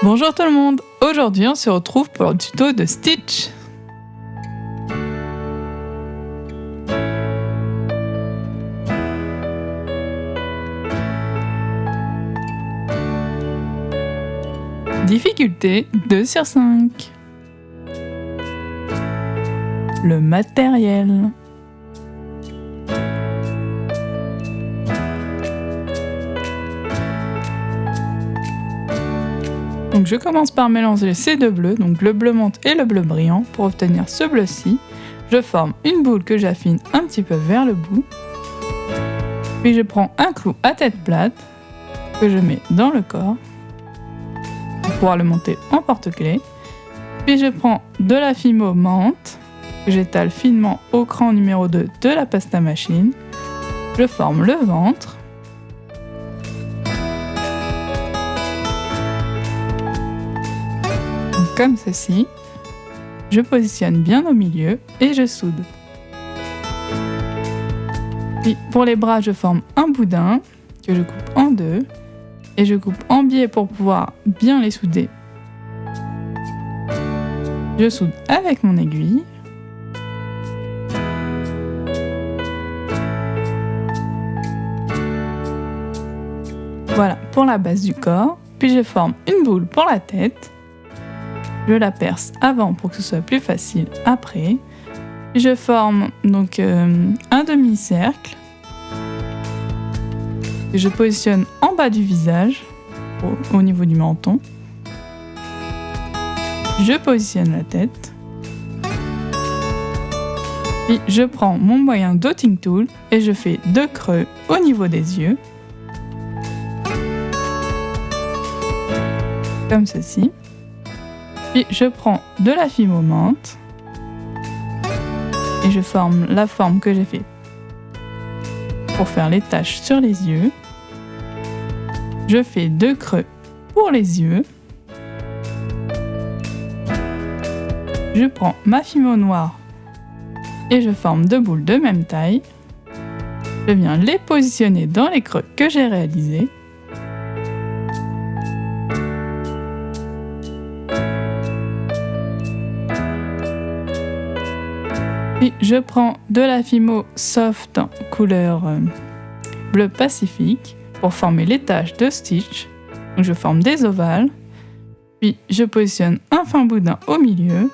Bonjour tout le monde. Aujourd'hui on se retrouve pour le tuto de Stitch. Difficulté 2/5. Le matériel. Donc je commence par mélanger ces deux bleus, donc le bleu menthe et le bleu brillant, pour obtenir ce bleu-ci. Je forme une boule que j'affine un petit peu vers le bout. Puis je prends un clou à tête plate que je mets dans le corps pour pouvoir le monter en porte-clés. Puis je prends de la Fimo menthe que j'étale finement au cran numéro 2 de la pâte à machine. Je forme le ventre. Comme ceci, je positionne bien au milieu et je soude. Puis pour les bras, je forme un boudin que je coupe en deux et je coupe en biais pour pouvoir bien les souder. Je soude avec mon aiguille. Voilà pour la base du corps. Puis je forme une boule pour la tête. Je la perce avant pour que ce soit plus facile après. Je forme donc un demi-cercle que je positionne en bas du visage, au niveau du menton. Je positionne la tête. Puis je prends mon moyen dotting tool et je fais 2 creux au niveau des yeux. Comme ceci. Puis je prends de la Fimo menthe et je forme la forme que j'ai fait pour faire les taches sur les yeux. Je fais 2 creux pour les yeux. Je prends ma Fimo noire et je forme 2 boules de même taille. Je viens les positionner dans les creux que j'ai réalisés. Puis je prends de la Fimo soft couleur bleu pacifique pour former les taches de Stitch. Donc je forme des ovales. Puis je positionne un fin boudin au milieu,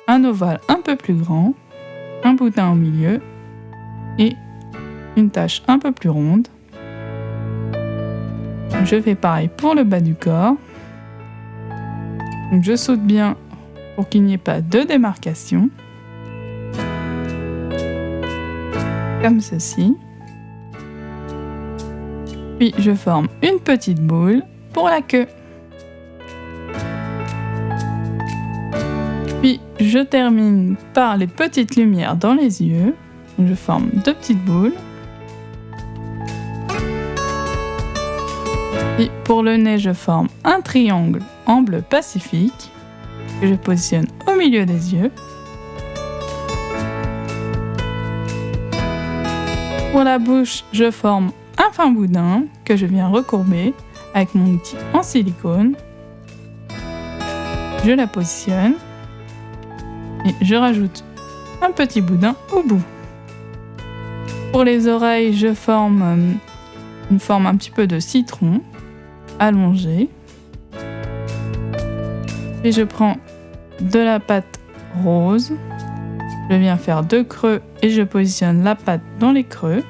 un ovale un peu plus grand, un boudin au milieu et une tache un peu plus ronde. Je fais pareil pour le bas du corps. Donc je soude bien pour qu'il n'y ait pas de démarcation. Comme ceci. Puis je forme une petite boule pour la queue. Puis je termine par les petites lumières dans les yeux. Je forme 2 petites boules. Puis pour le nez, je forme un triangle en bleu pacifique que je positionne au milieu des yeux. Pour la bouche, je forme un fin boudin que je viens recourber avec mon outil en silicone. Je la positionne et je rajoute un petit boudin au bout. Pour les oreilles, je forme une forme un petit peu de citron allongée. Puis je prends de la pâte rose. Je viens faire 2 creux et je positionne la pâte dans les creux.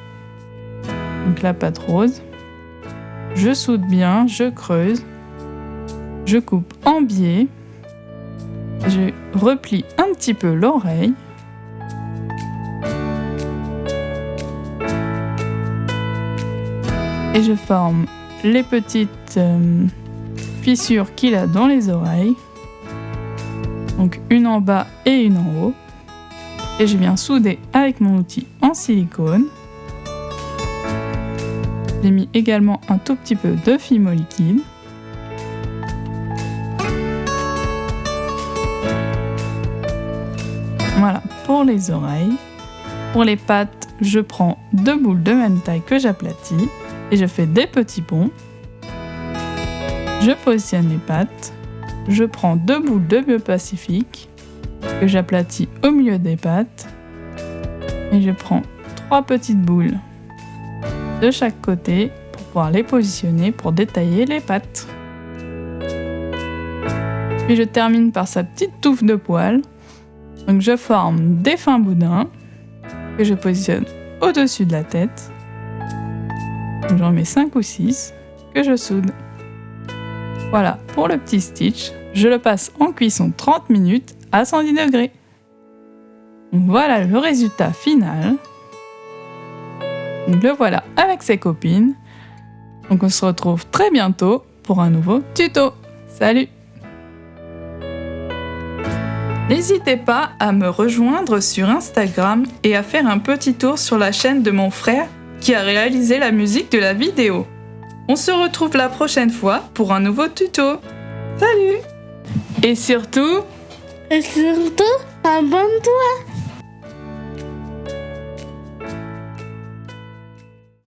Donc la pâte rose. Je soude bien, je creuse. Je coupe en biais. Je replie un petit peu l'oreille. Et je forme les petites fissures qu'il a dans les oreilles. Donc une en bas et une en haut. Et je viens souder avec mon outil en silicone. J'ai mis également un tout petit peu de Fimo liquide. Voilà pour les oreilles. Pour les pattes, je prends 2 boules de même taille que j'aplatis et je fais des petits ponts. Je positionne les pattes je prends 2 boules de Bio-Pacifique que j'aplatis au milieu des pâtes. Et je prends 3 petites boules de chaque côté pour pouvoir les positionner pour détailler les pâtes. Puis je termine par sa petite touffe de poils. Donc je forme des fins boudins que je positionne au-dessus de la tête. Donc j'en mets 5 ou 6 que je soude. Voilà pour le petit stitch. Je le passe en cuisson 30 minutes à 110 degrés. Donc voilà le résultat final. Donc le voilà avec ses copines. Donc on se retrouve très bientôt pour un nouveau tuto. Salut! N'hésitez pas à me rejoindre sur Instagram et à faire un petit tour sur la chaîne de mon frère qui a réalisé la musique de la vidéo. On se retrouve la prochaine fois pour un nouveau tuto. Salut! Et surtout, abonne-toi!